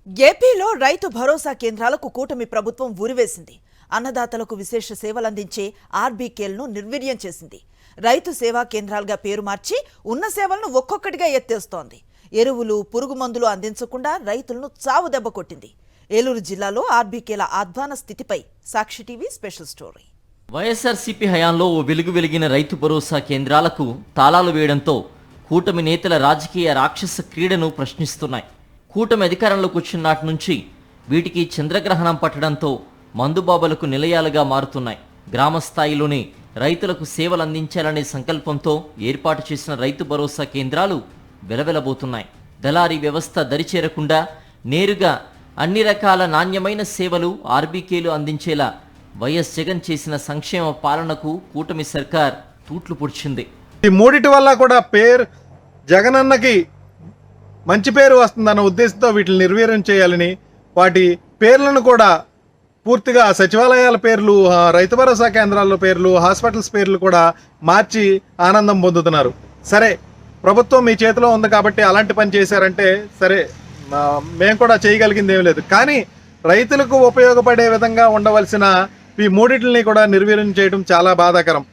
ఏపీలో రైతు భరోసా కేంద్రాలకు కూటమి ప్రభుత్వం ఊరివేసింది. అన్నదాతలకు విశేష సేవలందించే ఆర్బీకేలను నిర్వీర్యం చేసింది. రైతు సేవా కేంద్రాలుగా పేరు మార్చి ఉన్న సేవలను ఒక్కొక్కటిగా ఎత్తేస్తోంది. ఎరువులు, పురుగు మందులు అందించకుండా రైతులను చావు దెబ్బ కొట్టింది. ఏలూరు జిల్లాలో ఆర్బీకేల అధ్వాన స్థితిపై సాక్షి టీవీ స్పెషల్ స్టోరీ. వైఎస్ఆర్సీపీ హయాంలో ఓ వెలిగిన రైతు భరోసా కేంద్రాలకు తాళాలు వేయడంతో కూటమి నేతల రాజకీయ రాక్షస క్రీడను ప్రశ్నిస్తున్నాయి. కూటమి అధికారంలోకి వచ్చిన నాటి నుంచి వీటికి చంద్రగ్రహణం పట్టడంతో మందుబాబులకు నిలయాలుగా మారుతున్నాయి. గ్రామ స్థాయిలోనే రైతులకు సేవలు అందించాలనే సంకల్పంతో ఏర్పాటు చేసిన రైతు భరోసా కేంద్రాలు వెలవెలబోతున్నాయి. దళారీ వ్యవస్థ దరిచేరకుండా నేరుగా అన్ని రకాల నాణ్యమైన సేవలు ఆర్బీకేలు అందించేలా వైఎస్ జగన్ చేసిన సంక్షేమ పాలనకు కూటమి సర్కార్ తూట్లు పొడిచింది. ఈ మూడిటి వల్ల కూడా జగనన్నకి మంచి పేరు వస్తుందన్న ఉద్దేశంతో వీటిని నిర్వీర్యం చేయాలని, వాటి పేర్లను కూడా పూర్తిగా సచివాలయాల పేర్లు, రైతు భరోసా కేంద్రాల పేర్లు, హాస్పిటల్స్ పేర్లు కూడా మార్చి ఆనందం పొందుతున్నారు. సరే, ప్రభుత్వం మీ చేతిలో ఉంది కాబట్టి అలాంటి పని చేశారంటే సరే, మేము కూడా చేయగలిగింది ఏమీ లేదు. కానీ రైతులకు ఉపయోగపడే విధంగా ఉండవలసిన ఈ మూడింటిని కూడా నిర్వీర్యం చేయడం చాలా బాధాకరం.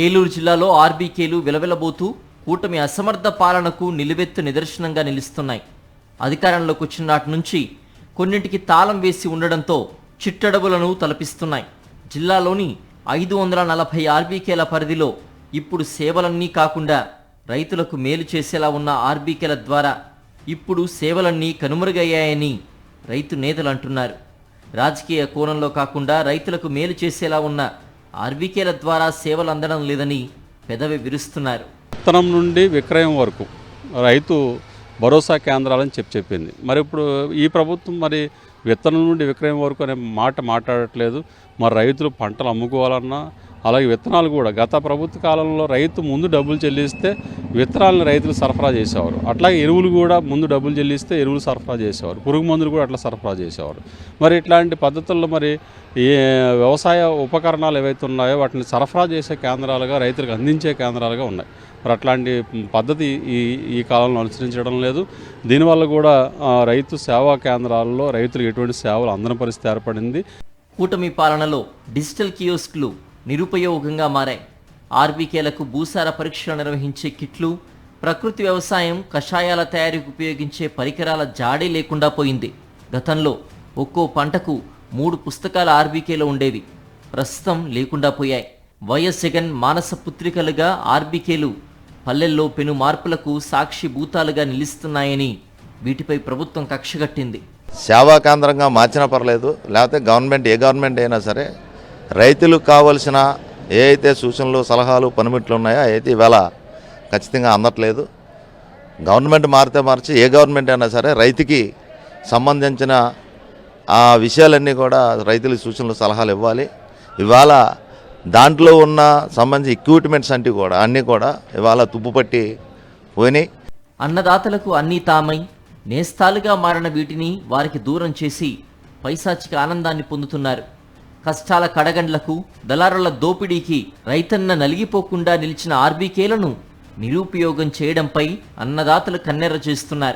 ఏలూరు జిల్లాలో ఆర్బీకేలు విలవిలబోతూ కూటమి అసమర్థ పాలనకు నిలువెత్తు నిదర్శనంగా నిలుస్తున్నాయి. అధికారంలోకి వచ్చిన నాటి నుంచి కొన్నింటికి తాళం వేసి ఉండడంతో చిట్టడవులను తలపిస్తున్నాయి. జిల్లాలోని 540 ఆర్బీకేల పరిధిలో ఇప్పుడు సేవలన్నీ కాకుండా రైతులకు మేలు చేసేలా ఉన్న ఆర్బీకేల ద్వారా ఇప్పుడు సేవలన్నీ కనుమరుగయ్యాయని రైతు నేతలు అంటున్నారు. రాజకీయ కోణంలో కాకుండా రైతులకు మేలు చేసేలా ఉన్న ఆర్బీకేల ద్వారా సేవలు అందడం లేదని పెదవి విరుస్తున్నారు. విత్తనం నుండి విక్రయం వరకు రైతు భరోసా కేంద్రాలని చెప్పింది. మరి ఇప్పుడు ఈ ప్రభుత్వం మరి విత్తనం నుండి విక్రయం వరకు అనే మాట మాట్లాడట్లేదు. మరి రైతులు పంటలు అమ్ముకోవాలన్నా, అలాగే విత్తనాలు కూడా గత ప్రభుత్వ కాలంలో రైతు ముందు డబ్బులు చెల్లిస్తే విత్తనాలను రైతులు సరఫరా చేసేవారు. అట్లాగే ఎరువులు కూడా ముందు డబ్బులు చెల్లిస్తే ఎరువులు సరఫరా చేసేవారు. పురుగు మందులు కూడా అట్లా సరఫరా చేసేవారు. మరి ఇట్లాంటి పద్ధతుల్లో మరి ఏ వ్యవసాయ ఉపకరణాలు ఏవైతే ఉన్నాయో వాటిని సరఫరా చేసే కేంద్రాలుగా, రైతులకు అందించే కేంద్రాలుగా ఉన్నాయి. మరి అట్లాంటి పద్ధతి ఈ కాలంలో అనుసరించడం లేదు. దీనివల్ల కూడా రైతు సేవా కేంద్రాల్లో రైతులకు ఎటువంటి సేవలు అందని పరిస్థితి ఏర్పడింది. కూటమి పాలనలో డిజిటల్ కియోస్క్లు నిరుపయోగంగా మారాయి. ఆర్బీకేలకు భూసార పరీక్షలు నిర్వహించే కిట్లు, ప్రకృతి వ్యవసాయం, కషాయాల తయారీకి ఉపయోగించే పరికరాల జాడే లేకుండా పోయింది. గతంలో ఒక్కో పంటకు 3 పుస్తకాల ఆర్బీకేలు ఉండేవి, ప్రస్తుతం లేకుండా పోయాయి. వైఎస్ జగన్ మానస పుత్రికలుగా ఆర్బీకేలు పల్లెల్లో పెను మార్పులకు సాక్షి భూతాలుగా నిలుస్తున్నాయని వీటిపై ప్రభుత్వం కక్షగట్టింది. సేవా కేంద్రంగా మార్చినా పర్లేదు, లేకపోతే ఏ గవర్నమెంట్ అయినా సరే రైతులకు కావలసిన ఏ అయితే సూచనలు, సలహాలు, పనిముట్లు ఉన్నాయో అయితే ఇవాళ ఖచ్చితంగా అందట్లేదు. గవర్నమెంట్ మార్చి ఏ గవర్నమెంట్ అయినా సరే రైతుకి సంబంధించిన ఆ విషయాలన్నీ కూడా రైతులకు సూచనలు, సలహాలు ఇవ్వాలి. ఇవాళ దాంట్లో ఉన్న సంబంధించిన ఎక్విప్మెంట్స్ అన్నీ కూడా ఇవాళ తుప్పుపట్టి పోయినాయి. అన్నదాతలకు అన్నీ తామై నేస్తాలుగా మారిన వీటిని వారికి దూరం చేసి పైశాచిక ఆనందాన్ని పొందుతున్నారు. కష్టాల కడగండ్లకు, దళారుల దోపిడీకి రైతన్న నలిగిపోకుండా నిలిచిన ఆర్బీకేలను నిరుపయోగం చేయడంపై అన్నదాతలు కన్నెర్ర చేస్తున్నారు.